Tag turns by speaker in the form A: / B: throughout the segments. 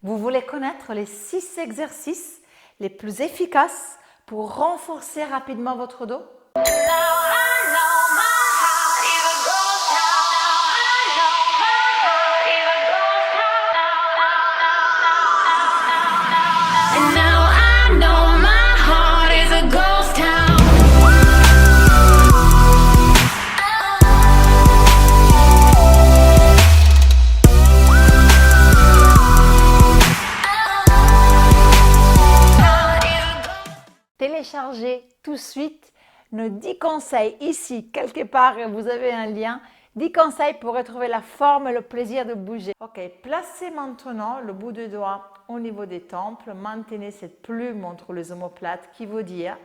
A: Vous voulez connaître les 6 exercices les plus efficaces pour renforcer rapidement votre dos? Téléchargez tout de suite nos 10 conseils ici, quelque part, vous avez un lien. 10 conseils pour retrouver la forme et le plaisir de bouger. Ok, placez maintenant le bout de doigt au niveau des tempes. Maintenez cette plume entre les omoplates qui veut dire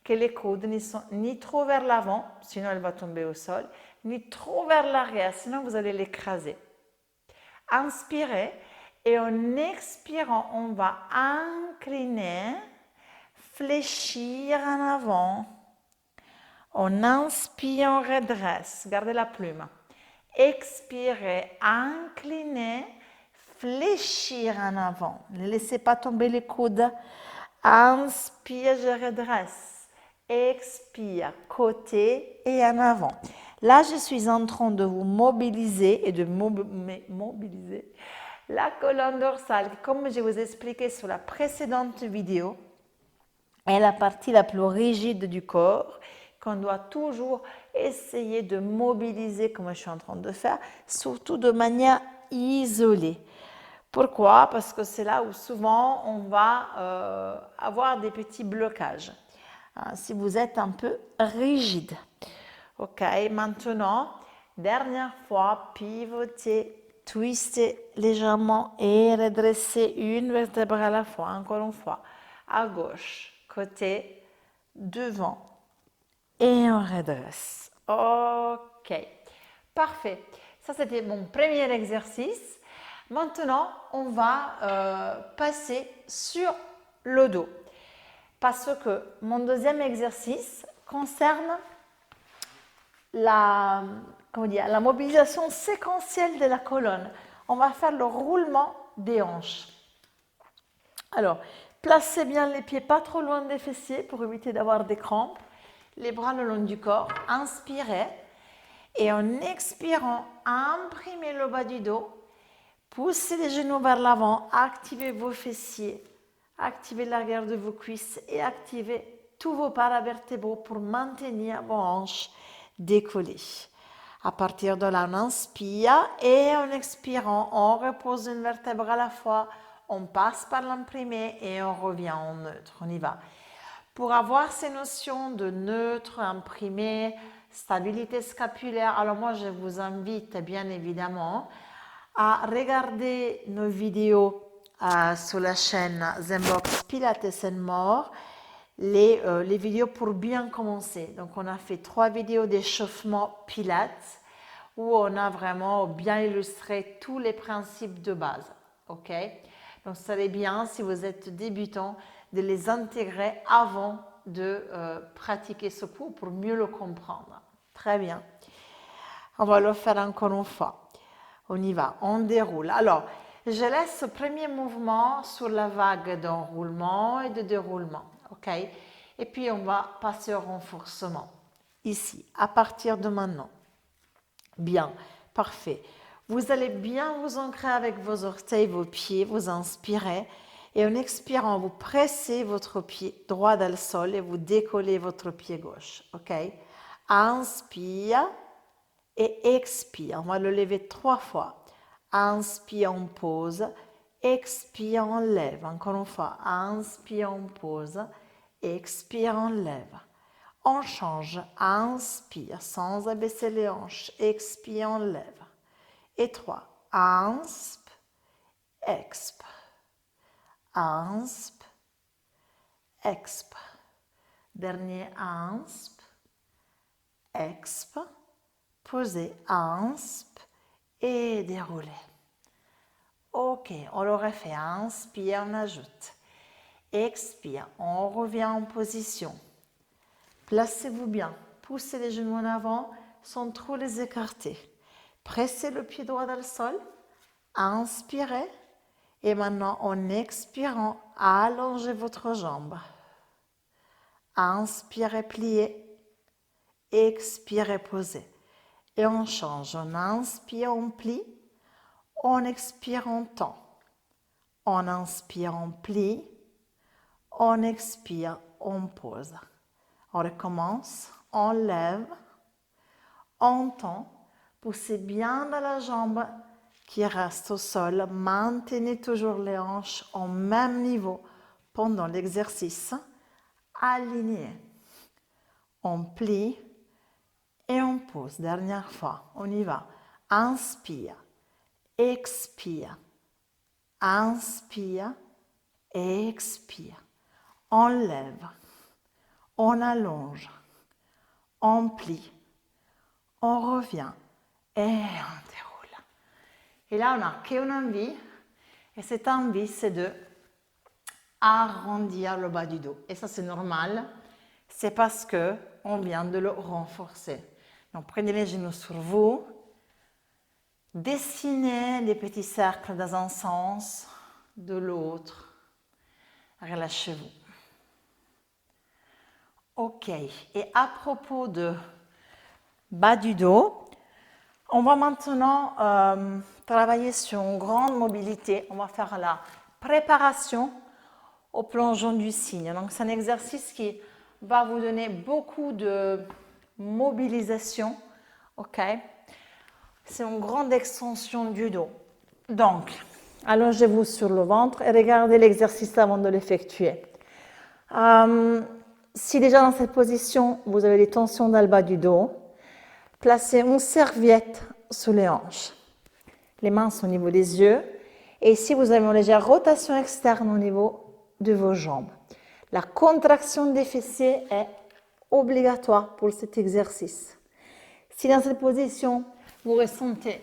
A: que les coudes ne sont ni trop vers l'avant, sinon elle va tomber au sol, ni trop vers l'arrière, sinon vous allez l'écraser. Inspirez et en expirant, on va incliner, fléchir en avant. On inspire, on redresse. Gardez la plume. Expirez, inclinez, fléchir en avant. Ne laissez pas tomber les coudes. Inspire, je redresse. Expire, côté et en avant. Là, je suis en train de vous mobiliser et de mobiliser la colonne dorsale. Comme je vous ai expliqué sur la précédente vidéo, est la partie la plus rigide du corps qu'on doit toujours essayer de mobiliser comme je suis en train de faire, surtout de manière isolée. Pourquoi? Parce que c'est là où souvent on va avoir des petits blocages, hein, si vous êtes un peu rigide. Ok, maintenant, dernière fois, pivotez, twistez légèrement et redressez une vertèbre à la fois, encore une fois, à gauche, côté, devant. Et on redresse. Ok, parfait. Ça, c'était mon premier exercice. Maintenant, on va passer sur le dos. Parce que mon deuxième exercice concerne la mobilisation séquentielle de la colonne. On va faire le roulement des hanches. Alors, placez bien les pieds pas trop loin des fessiers pour éviter d'avoir des crampes. Les bras le long du corps, inspirez et en expirant, imprimez le bas du dos, poussez les genoux vers l'avant, activez vos fessiers, activez l'arrière de vos cuisses et activez tous vos paravertébraux pour maintenir vos hanches décollées. À partir de là, on inspire et en expirant, on repose une vertèbre à la fois, on passe par l'imprimé et on revient en neutre. On y va. Pour avoir ces notions de neutre, imprimé, stabilité scapulaire, alors moi je vous invite bien évidemment à regarder nos vidéos sur la chaîne Zenbox Pilates and More, les vidéos pour bien commencer. Donc on a fait 3 vidéos d'échauffement Pilates où on a vraiment bien illustré tous les principes de base. Ok? Donc ça serait bien si vous êtes débutant de les intégrer avant de pratiquer ce cours pour mieux le comprendre. Très bien. On va le faire encore une fois. On y va, on déroule. Alors, je laisse ce premier mouvement sur la vague d'enroulement et de déroulement. Ok? Et puis, on va passer au renforcement. Ici, à partir de maintenant. Bien, parfait. Vous allez bien vous ancrer avec vos orteils, vos pieds, vous inspirez. Et en expirant, vous pressez votre pied droit dans le sol et vous décollez votre pied gauche. Ok? Inspire et expire. On va le lever 3 fois. Inspire, on pose. Expire, on lève. Encore une fois. Inspire, on pose. Expire, on lève. On change. Inspire sans abaisser les hanches. Expire, on lève. Et 3. Inspire, expire. Inspire, expire. Dernier, inspire, expire. Posez, inspire et déroulez. Ok, on le refait. Inspire, on ajoute. Expire, on revient en position. Placez-vous bien. Poussez les genoux en avant sans trop les écarter. Pressez le pied droit dans le sol. Inspirez. Et maintenant, en expirant, allongez votre jambe. Inspirez, pliez. Expirez, posez. Et on change. On inspire, on plie. On expire, on tend. On inspire, on plie. On expire, on pose. On recommence. On lève. On tend. Poussez bien dans la jambe qui reste au sol. Maintenez toujours les hanches au même niveau pendant l'exercice. Alignez. On plie et on pose. Dernière fois, on y va. Inspire, expire, inspire, expire. On lève, on allonge, on plie, on revient et on déroule. Et là, on n'a qu'une envie, et cette envie, c'est de arrondir le bas du dos. Et ça, c'est normal, c'est parce que on vient de le renforcer. Donc, prenez les genoux sur vous, dessinez des petits cercles dans un sens, de l'autre, relâchez-vous. Ok, et à propos de bas du dos, on va maintenant travailler sur une grande mobilité. On va faire la préparation au plongeon du cygne. Donc, c'est un exercice qui va vous donner beaucoup de mobilisation. Ok, c'est une grande extension du dos. Donc, allongez-vous sur le ventre et regardez l'exercice avant de l'effectuer. Si déjà dans cette position, vous avez des tensions dans le bas du dos, placez une serviette sous les hanches. Les mains sont au niveau des yeux. Et ici, vous avez une légère rotation externe au niveau de vos jambes. La contraction des fessiers est obligatoire pour cet exercice. Si dans cette position, vous ressentez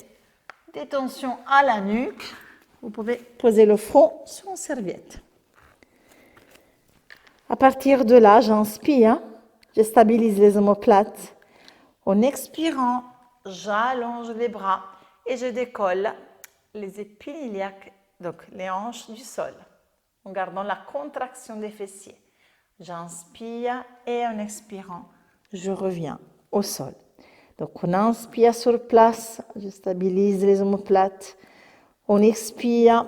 A: des tensions à la nuque, vous pouvez poser le front sur une serviette. À partir de là, j'inspire, je stabilise les omoplates. En expirant, j'allonge les bras et je décolle les épaules iliaques, donc les hanches du sol, en gardant la contraction des fessiers. J'inspire et en expirant, je reviens au sol. Donc on inspire sur place, je stabilise les omoplates. On expire,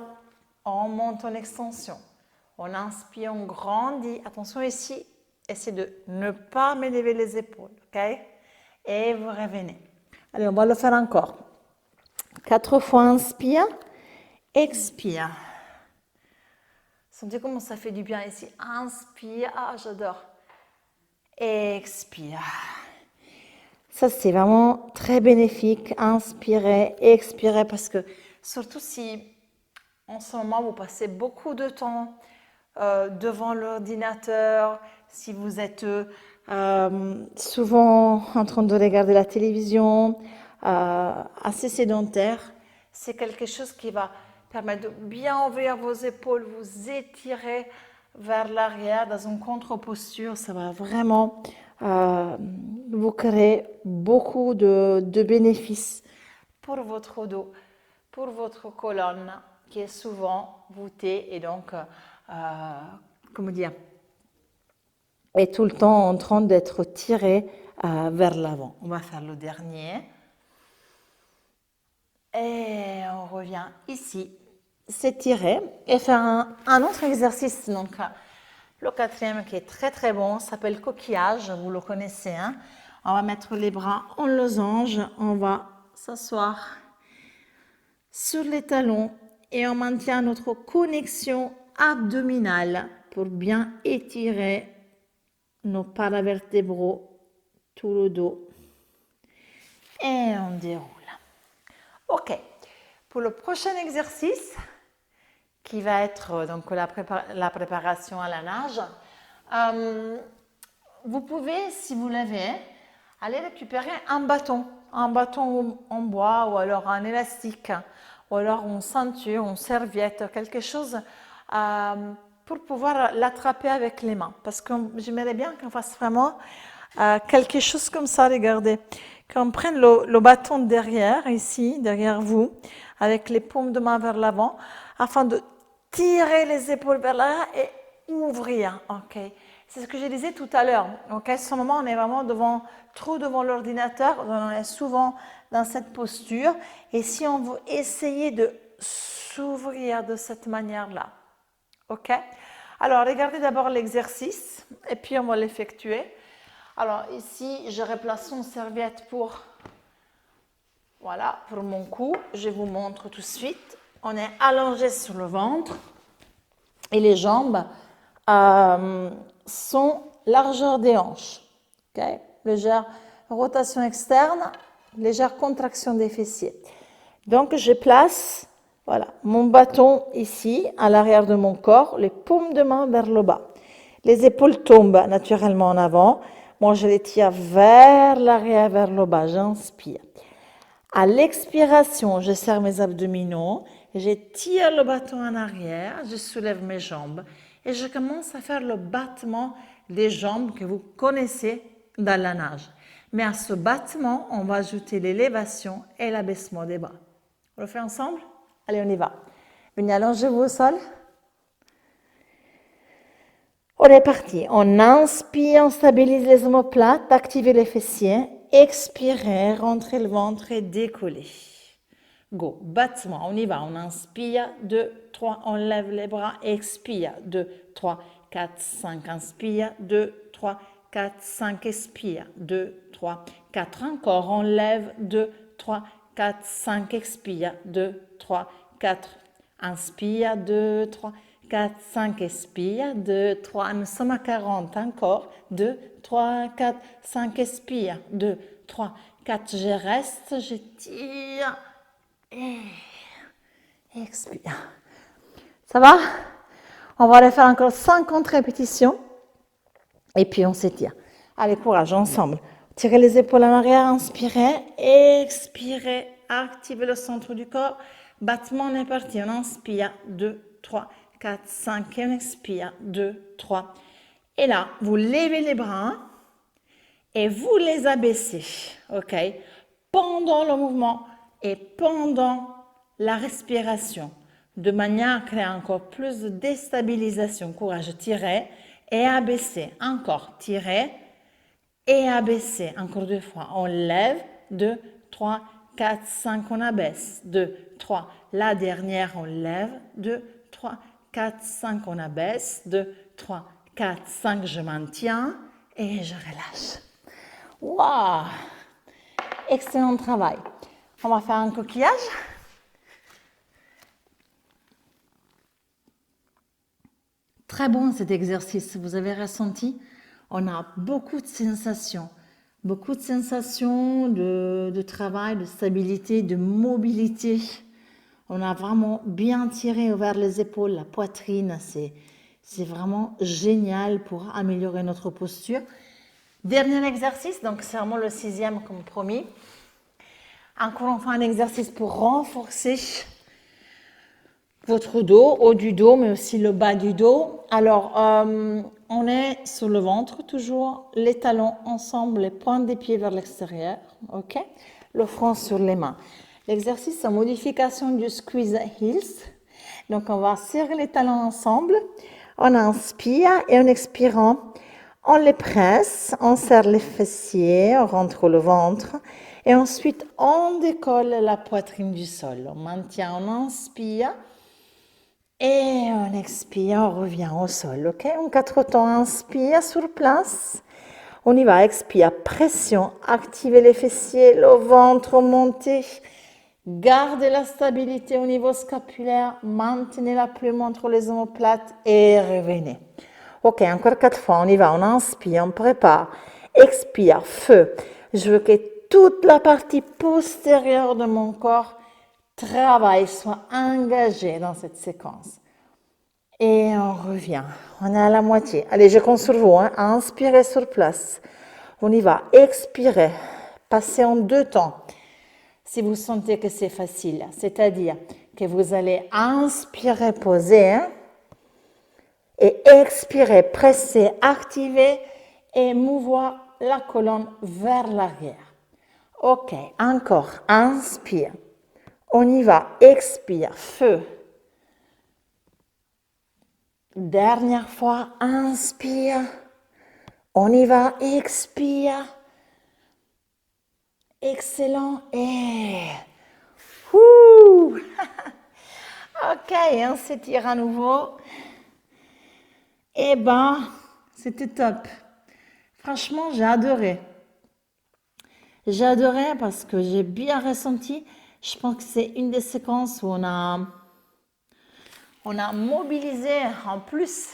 A: on monte en extension. On inspire, on grandit. Attention ici, essayez de ne pas m'élever les épaules, ok? Et vous revenez. Allez, on va le faire encore. 4 fois, inspire, expire. Sentez comment ça fait du bien ici. Inspire, ah j'adore. Expire. Ça, c'est vraiment très bénéfique. Inspirez, expirez, parce que surtout si en ce moment vous passez beaucoup de temps devant l'ordinateur, si vous êtes souvent en train de regarder la télévision, assez sédentaire, c'est quelque chose qui va permettre de bien ouvrir vos épaules, vous étirer vers l'arrière dans une contre-posture. Ça va vraiment vous créer beaucoup de bénéfices pour votre dos, pour votre colonne qui est souvent voûtée et donc, comment dire, est tout le temps en train d'être tirée vers l'avant. On va faire le dernier. Et on revient ici, s'étirer et faire un autre exercice. Donc, le quatrième qui est très très bon s'appelle coquillage, vous le connaissez. Hein? On va mettre les bras en losange, on va s'asseoir sur les talons et on maintient notre connexion abdominale pour bien étirer nos paravertébraux, tout le dos. Et on déroule. Ok, pour le prochain exercice, qui va être donc la préparation à la nage, vous pouvez, si vous l'avez, aller récupérer un bâton en bois ou alors un élastique, ou alors une ceinture, une serviette, quelque chose pour pouvoir l'attraper avec les mains. Parce que j'aimerais bien qu'on fasse vraiment quelque chose comme ça, regardez. Qu'on prenne le bâton derrière, ici, derrière vous, avec les paumes de main vers l'avant, afin de tirer les épaules vers l'arrière et ouvrir. Ok. C'est ce que je disais tout à l'heure. Ok. À ce moment, on est vraiment trop devant l'ordinateur. On est souvent dans cette posture. Et si on veut essayer de s'ouvrir de cette manière-là. Ok. Alors, regardez d'abord l'exercice et puis on va l'effectuer. Alors ici, je replace une serviette pour mon cou. Je vous montre tout de suite. On est allongé sur le ventre et les jambes sont largeur des hanches. Okay? Légère rotation externe, légère contraction des fessiers. Donc je place mon bâton ici, à l'arrière de mon corps, les paumes de main vers le bas. Les épaules tombent naturellement en avant. Moi, je les tire vers l'arrière, vers le bas. J'inspire. À l'expiration, je serre mes abdominaux. Je tire le bâton en arrière. Je soulève mes jambes. Et je commence à faire le battement des jambes que vous connaissez dans la nage. Mais à ce battement, on va ajouter l'élévation et l'abaissement des bras. On le fait ensemble? Allez, on y va. Venez, allongez-vous au sol. On est parti. On inspire, on stabilise les omoplates, activez les fessiers. Expirez, rentrez le ventre et décollez. Go, battement, on y va. On inspire, 2, 3, on lève les bras, expire, 2, 3, 4, 5, inspire, 2, 3, 4, 5, expire, 2, 3, 4, encore, on lève, 2, 3, 4, 5, expire, 2, 3, 4, inspire, 2, 3, 4, 5, expire, 2, 3, nous sommes à 40, encore, 2, 3, 4, 5, expire, 2, 3, 4, je reste, je tire, et expire. Ça va? On va aller faire encore 50 répétitions, et puis on s'étire. Allez, courage, ensemble. Tirez les épaules en arrière, inspirez, expirez, activez le centre du corps. Battement, on est parti, on inspire, 2, 3, 4, 5, et on expire, 2, 3. Et là, vous levez les bras et vous les abaissez, ok? Pendant le mouvement et pendant la respiration, de manière à créer encore plus de déstabilisation. Courage, tirez et abaissez. Encore, tirez et abaissez. Encore 2 fois. On lève, 2, 3, 4, 5, on abaisse. 2, 3. La dernière, on lève. 2, 3, 4, 5, on abaisse. 2, 3, 4, 5, je maintiens et je relâche. Waouh! Excellent travail. On va faire un coquillage. Très bon cet exercice, vous avez ressenti? On a beaucoup de sensations de travail, de stabilité, de mobilité. On a vraiment bien tiré vers les épaules, la poitrine, c'est vraiment génial pour améliorer notre posture. Dernier exercice, donc c'est vraiment le 6e comme promis. Encore une fois un exercice pour renforcer votre dos, haut du dos, mais aussi le bas du dos. Alors, on est sur le ventre toujours, les talons ensemble, les pointes des pieds vers l'extérieur, ok? Le front sur les mains. L'exercice, c'est modification du squeeze heels. Donc, on va serrer les talons ensemble. On inspire et en expirant, on les presse, on serre les fessiers, on rentre le ventre. Et ensuite, on décolle la poitrine du sol. On maintient, on inspire. Et on expire, on revient au sol, ok? En 4 temps, inspire sur place. On y va, expire, pression, activez les fessiers, le ventre, montez. Gardez la stabilité au niveau scapulaire, maintenez la plume entre les omoplates et revenez. Ok, encore 4 fois, on y va, on inspire, on prépare. Expire, feu. Je veux que toute la partie postérieure de mon corps travaille, soit engagée dans cette séquence. Et on revient. On est à la moitié. Allez, je compte sur vous. Hein. Inspirez sur place. On y va. Expirez. Passez en 2 temps. Si vous sentez que c'est facile, c'est-à-dire que vous allez inspirer, poser, hein, et expirer, presser, activer et mouvoir la colonne vers l'arrière. Ok, encore. Inspire. On y va. Expire. Feu. Dernière fois, inspire. On y va, expire. Excellent. Et... Ouh. Ok, on s'étire à nouveau. Eh ben, c'était top. Franchement, j'ai adoré. J'ai adoré parce que j'ai bien ressenti. Je pense que c'est une des séquences où on a mobilisé en plus.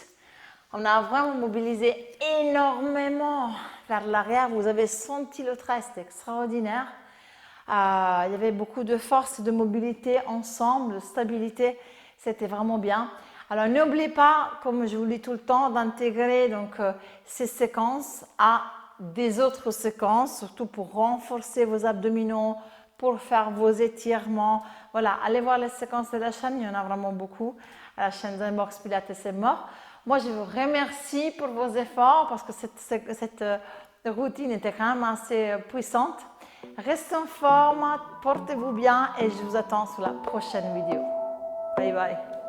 A: On a vraiment mobilisé énormément vers l'arrière. Vous avez senti le trait, c'était extraordinaire. Il y avait beaucoup de force et de mobilité ensemble, de stabilité. C'était vraiment bien. Alors n'oubliez pas, comme je vous le dis tout le temps, d'intégrer donc ces séquences à des autres séquences, surtout pour renforcer vos abdominaux, pour faire vos étirements. Voilà, allez voir les séquences de la chaîne, il y en a vraiment beaucoup. La chaîne Zenbox Pilates et mort. Moi, je vous remercie pour vos efforts parce que cette routine était quand même assez puissante. Restez en forme, portez-vous bien et je vous attends sur la prochaine vidéo. Bye bye.